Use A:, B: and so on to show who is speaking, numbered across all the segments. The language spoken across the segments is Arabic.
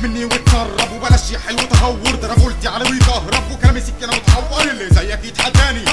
A: مني وتسرب وبلاش يحل وتهور، ده رجولتي على ويكهرب وكلامي سكينه متحور، اللي زيك يتحداني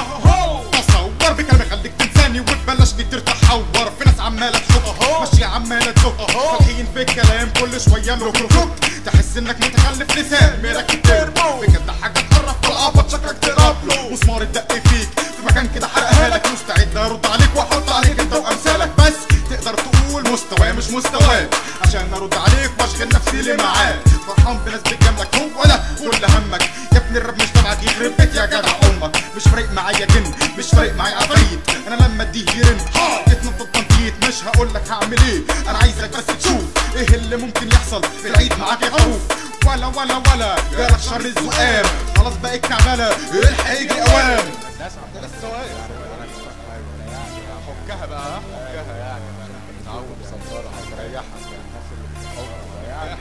A: تصور بكلامي خليك تنساني وتبلشني تتحور. في ناس عماله تحط ماشيه عماله تزق فالحين في الكلام كل شويه نركرك، تحس انك متخلف لسان مركب تربو، بجد حاجه تقرب طلقات شكلك تقرب له، مسمار الدق فيك في مكان كده حرقها لك، مستعد ارد عليك واحط عليك انت وامثالك، بس تقدر تقول مستواي مش مستواك عشان ارد عليك واشغل نفسي اللي معاك. فرحان بناس بتجاملك هو ولا كل همك يا ابني، الراب مش تبعك يخرب بيت يا جدع امك، مش فارق معايا جن مش فارق معايا عفريت، انا لما اديه يرن اتنطط تنطيط، مش هقولك هعمل ايه انا عايزك بس تشوف ايه اللي ممكن يحصل في العيد معاك يا خروف. ولا جالك شر الزقام خلاص بقيت كعبله الحق يجري اوام.
B: الناس عندها لسه واقف يعني هفكها بقى هفكها يعني متعود صدارة هتريحك الناس اللي بتحط يعني